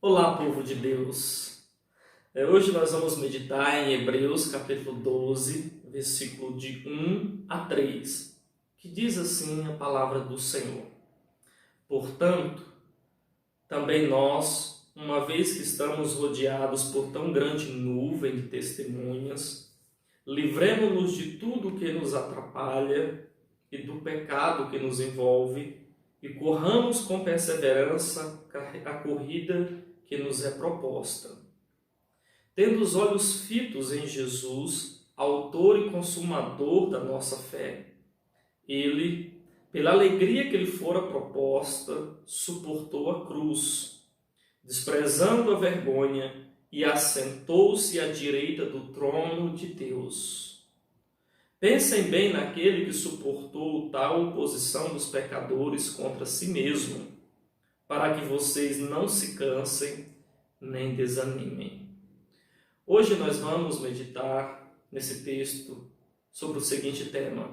Olá, povo de Deus! Hoje nós vamos meditar em Hebreus capítulo 12, versículo de 1 a 3, que diz assim a palavra do Senhor. Portanto, também nós, uma vez que estamos rodeados por tão grande nuvem de testemunhas, livremo-nos de tudo que nos atrapalha e do pecado que nos envolve e corramos com perseverança a corrida que nos é proposta. Tendo os olhos fitos em Jesus, autor e consumador da nossa fé, ele, pela alegria que lhe fora proposta, suportou a cruz, desprezando a vergonha, e assentou-se à direita do trono de Deus. Pensem bem naquele que suportou tal oposição dos pecadores contra si mesmo, para que vocês não se cansem nem desanimem. Hoje nós vamos meditar nesse texto sobre o seguinte tema: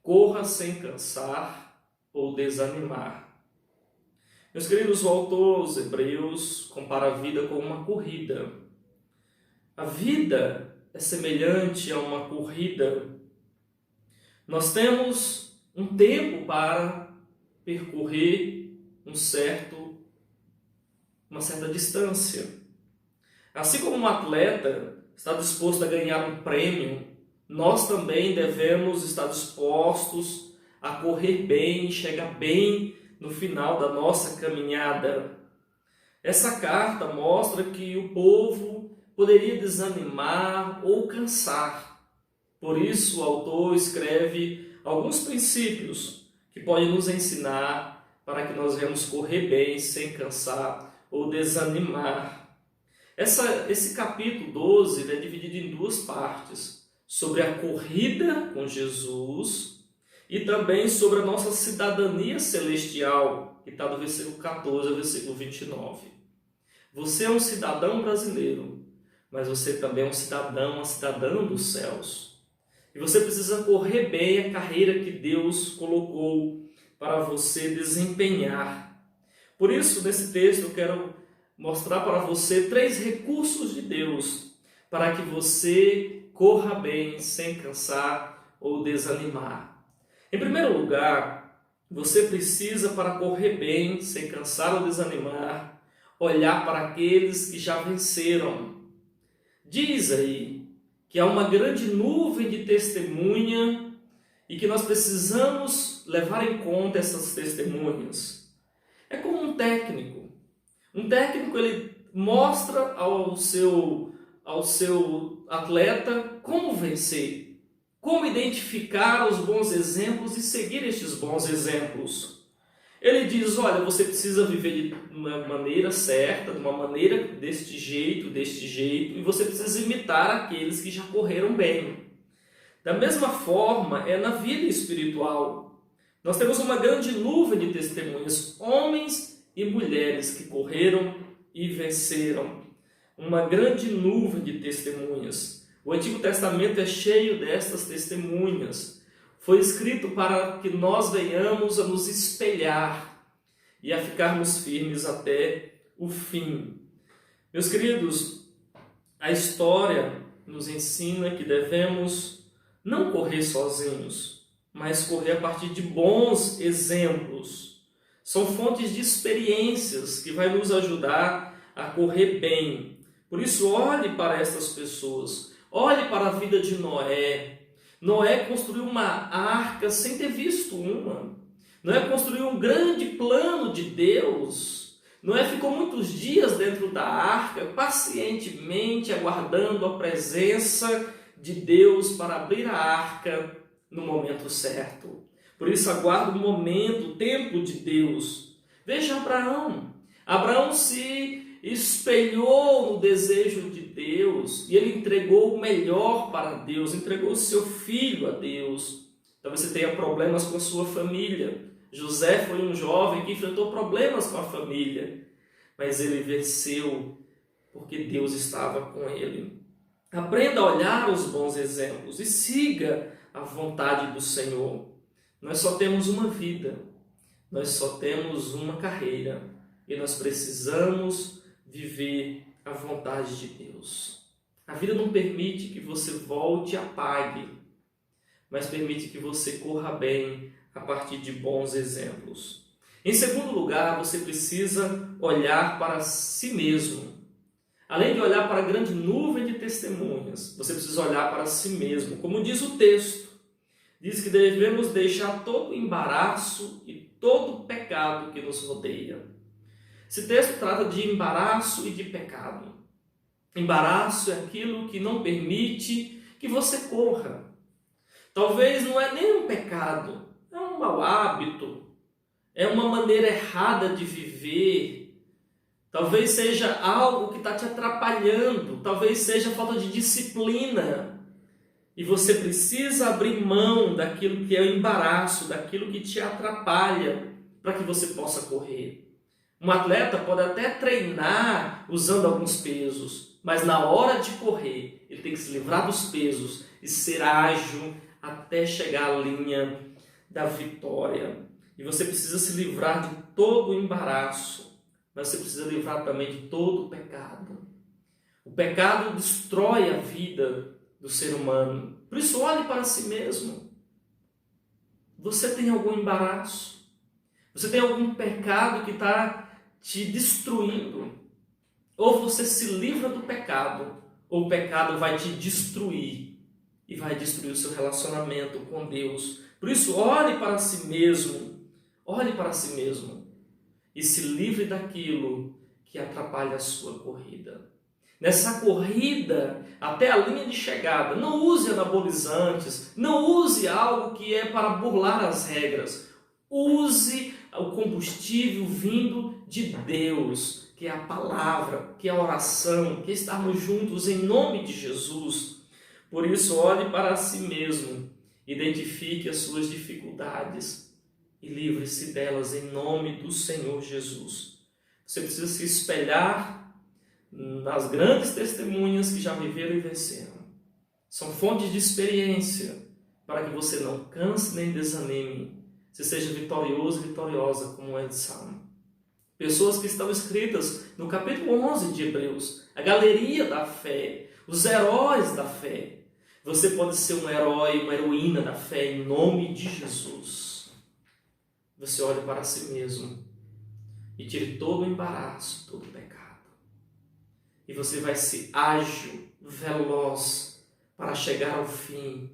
corra sem cansar ou desanimar. Meus queridos, o autor aos Hebreus compara a vida com uma corrida. A vida é semelhante a uma corrida. Nós temos um tempo para percorrer uma certa distância. Assim como um atleta está disposto a ganhar um prêmio, nós também devemos estar dispostos a correr bem e chegar bem no final da nossa caminhada. Essa carta mostra que o povo poderia desanimar ou cansar. Por isso, o autor escreve alguns princípios que podem nos ensinar para que nós venhamos correr bem, sem cansar ou desanimar. Esse capítulo 12 é dividido em duas partes, sobre a corrida com Jesus e também sobre a nossa cidadania celestial, que está do versículo 14 ao versículo 29. Você é um cidadão brasileiro, mas você também é um cidadão, uma cidadã dos céus. E você precisa correr bem a carreira que Deus colocou para você desempenhar. Por isso, nesse texto, eu quero mostrar para você 3 recursos de Deus para que você corra bem sem cansar ou desanimar. Em primeiro lugar, você precisa, para correr bem sem cansar ou desanimar, olhar para aqueles que já venceram. Diz aí que há uma grande nuvem de testemunha e que nós precisamos levar em conta essas testemunhas. É como um técnico. Um técnico, ele mostra ao seu atleta como vencer, como identificar os bons exemplos e seguir estes bons exemplos. Ele diz, olha, você precisa viver de uma maneira certa, de uma maneira deste jeito, e você precisa imitar aqueles que já correram bem. Da mesma forma, é na vida espiritual. Nós temos uma grande nuvem de testemunhas, homens e mulheres que correram e venceram. Uma grande nuvem de testemunhas. O Antigo Testamento é cheio destas testemunhas. Foi escrito para que nós venhamos a nos espelhar e a ficarmos firmes até o fim. Meus queridos, a história nos ensina que devemos não correr sozinhos, mas correr a partir de bons exemplos. São fontes de experiências que vai nos ajudar a correr bem. Por isso, olhe para essas pessoas. Olhe para a vida de Noé. Noé construiu uma arca sem ter visto uma. Noé construiu um grande plano de Deus. Noé ficou muitos dias dentro da arca, pacientemente aguardando a presença de Deus para abrir a arca no momento certo. Por isso, aguarda o momento, o tempo de Deus. Veja Abraão. Abraão se espelhou no desejo de Deus e ele entregou o melhor para Deus, entregou o seu filho a Deus. Talvez você tenha problemas com a sua família. José foi um jovem que enfrentou problemas com a família, mas ele venceu porque Deus estava com ele. Aprenda a olhar os bons exemplos e siga a vontade do Senhor. Nós só temos uma vida, nós só temos uma carreira e nós precisamos viver a vontade de Deus. A vida não permite que você volte e apague, mas permite que você corra bem a partir de bons exemplos. Em segundo lugar, você precisa olhar para si mesmo. Além de olhar para a grande nuvem de testemunhas, você precisa olhar para si mesmo. Como diz o texto, diz que devemos deixar todo o embaraço e todo o pecado que nos rodeia. Esse texto trata de embaraço e de pecado. Embaraço é aquilo que não permite que você corra. Talvez não é nem um pecado, é um mau hábito, é uma maneira errada de viver. Talvez seja algo que está te atrapalhando, talvez seja falta de disciplina. E você precisa abrir mão daquilo que é o embaraço, daquilo que te atrapalha, para que você possa correr. Um atleta pode até treinar usando alguns pesos, mas na hora de correr, ele tem que se livrar dos pesos e ser ágil até chegar à linha da vitória. E você precisa se livrar de todo o embaraço, mas você precisa livrar também de todo o pecado. O pecado destrói a vida do ser humano. Por isso, olhe para si mesmo. Você tem algum embaraço? Você tem algum pecado que está te destruindo? Ou você se livra do pecado, ou o pecado vai te destruir e vai destruir o seu relacionamento com Deus. Por isso, olhe para si mesmo. Olhe para si mesmo e se livre daquilo que atrapalha a sua corrida. Nessa corrida, até a linha de chegada, não use anabolizantes, não use algo que é para burlar as regras. Use o combustível vindo de Deus, que é a palavra, que é a oração, que é estarmos juntos em nome de Jesus. Por isso, olhe para si mesmo, identifique as suas dificuldades e livre-se delas em nome do Senhor Jesus. Você precisa se espelhar nas grandes testemunhas que já viveram e venceram. São fontes de experiência para que você não canse nem desanime. Você seja vitorioso e vitoriosa como é de Salmo. Pessoas que estão escritas no capítulo 11 de Hebreus, a galeria da fé, os heróis da fé. Você pode ser um herói, uma heroína da fé em nome de Jesus. Você olhe para si mesmo e tire todo o embaraço, todo o pecado. E você vai ser ágil, veloz para chegar ao fim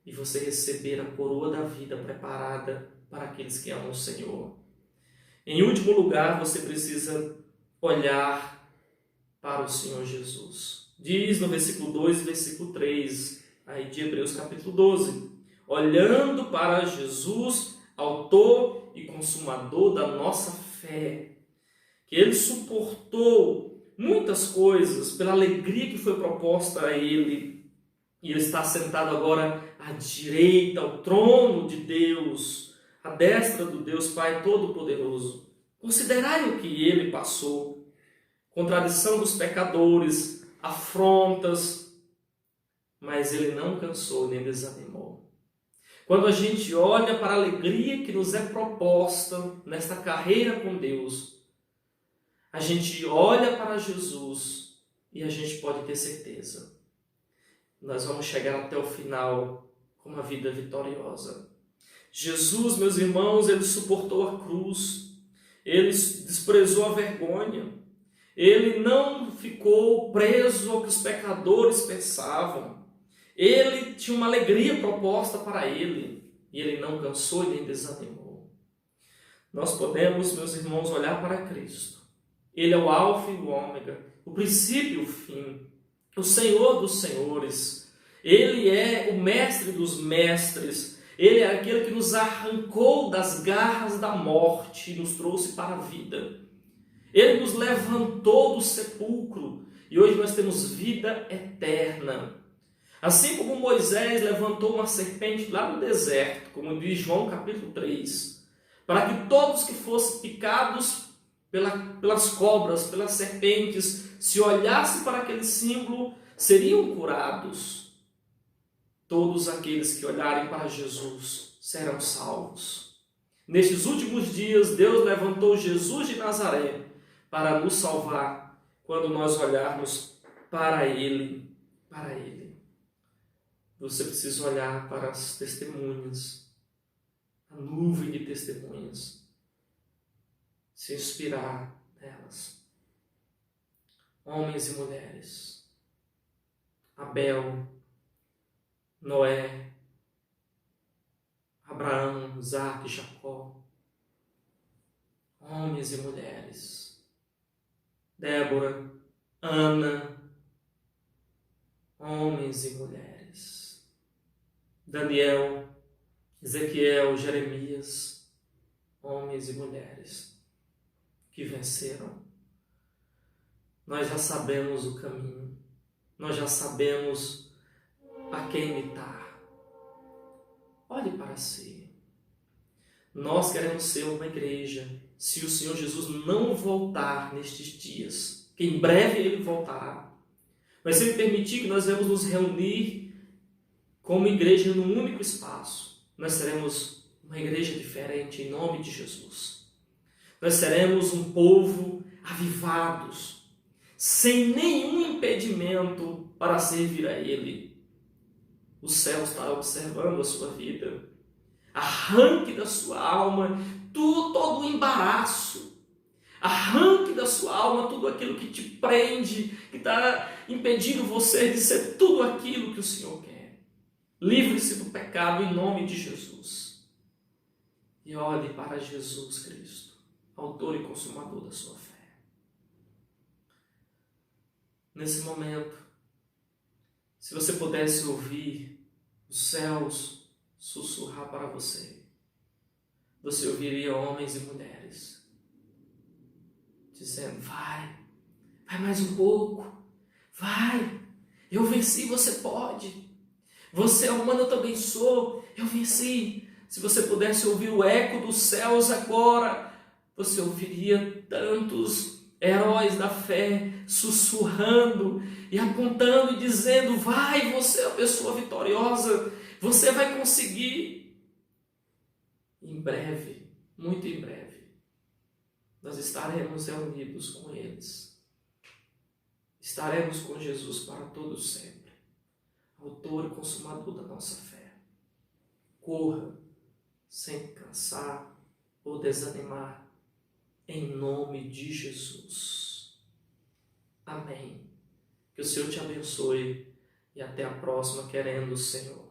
e você receber a coroa da vida preparada para aqueles que amam o Senhor. Em último lugar, você precisa olhar para o Senhor Jesus. Diz no versículo 2 e versículo 3, aí de Hebreus capítulo 12, olhando para Jesus, autor e consumador da nossa fé, que ele suportou muitas coisas pela alegria que foi proposta a ele, e ele está sentado agora à direita, ao trono de Deus, à destra do Deus Pai Todo-Poderoso. Considerai o que ele passou, contradição dos pecadores, afrontas, mas ele não cansou nem desanimou. Quando a gente olha para a alegria que nos é proposta nesta carreira com Deus, a gente olha para Jesus e a gente pode ter certeza. Nós vamos chegar até o final com uma vida vitoriosa. Jesus, meus irmãos, ele suportou a cruz, ele desprezou a vergonha, ele não ficou preso ao que os pecadores pensavam. Ele tinha uma alegria proposta para ele e ele não cansou e nem desanimou. Nós podemos, meus irmãos, olhar para Cristo. Ele é o alfa e o ômega, o princípio e o fim, o Senhor dos senhores. Ele é o mestre dos mestres. Ele é aquele que nos arrancou das garras da morte e nos trouxe para a vida. Ele nos levantou do sepulcro e hoje nós temos vida eterna. Assim como Moisés levantou uma serpente lá no deserto, como diz João capítulo 3, para que todos que fossem picados pelas cobras, pelas serpentes, se olhassem para aquele símbolo, seriam curados. Todos aqueles que olharem para Jesus serão salvos. Nestes últimos dias, Deus levantou Jesus de Nazaré para nos salvar quando nós olharmos para Ele, você precisa olhar para as testemunhas, a nuvem de testemunhas, se inspirar nelas. Homens e mulheres, Abel, Noé, Abraão, Isaque, Jacó, homens e mulheres, Débora, Ana, homens e mulheres, Daniel, Ezequiel, Jeremias, homens e mulheres que venceram. Nós já sabemos o caminho, nós já sabemos a quem imitar. Olhe para si. Nós queremos ser uma igreja, se o Senhor Jesus não voltar nestes dias, que em breve Ele voltará, mas se Ele permitir que nós venhamos nos reunir como igreja num único espaço, nós seremos uma igreja diferente em nome de Jesus. Nós seremos um povo avivados, sem nenhum impedimento para servir a Ele. O céu está observando a sua vida. Arranque da sua alma todo o embaraço. Arranque da sua alma tudo aquilo que te prende, que está impedindo você de ser tudo aquilo que o Senhor quer. Livre-se do pecado em nome de Jesus. E olhe para Jesus Cristo, autor e consumador da sua fé. Nesse momento, se você pudesse ouvir os céus sussurrar para você, você ouviria homens e mulheres dizendo: vai mais um pouco, vai, eu venci, você pode, você é humano, eu também sou, eu venci. Se você pudesse ouvir o eco dos céus agora, você ouviria tantos heróis da fé sussurrando e apontando e dizendo: vai, você é a pessoa vitoriosa, você vai conseguir. Em breve, muito em breve, nós estaremos reunidos com eles. Estaremos com Jesus para todos sempre, autor e consumador da nossa fé. Corra sem cansar ou desanimar, em nome de Jesus. Amém. Que o Senhor te abençoe e até a próxima, querendo o Senhor.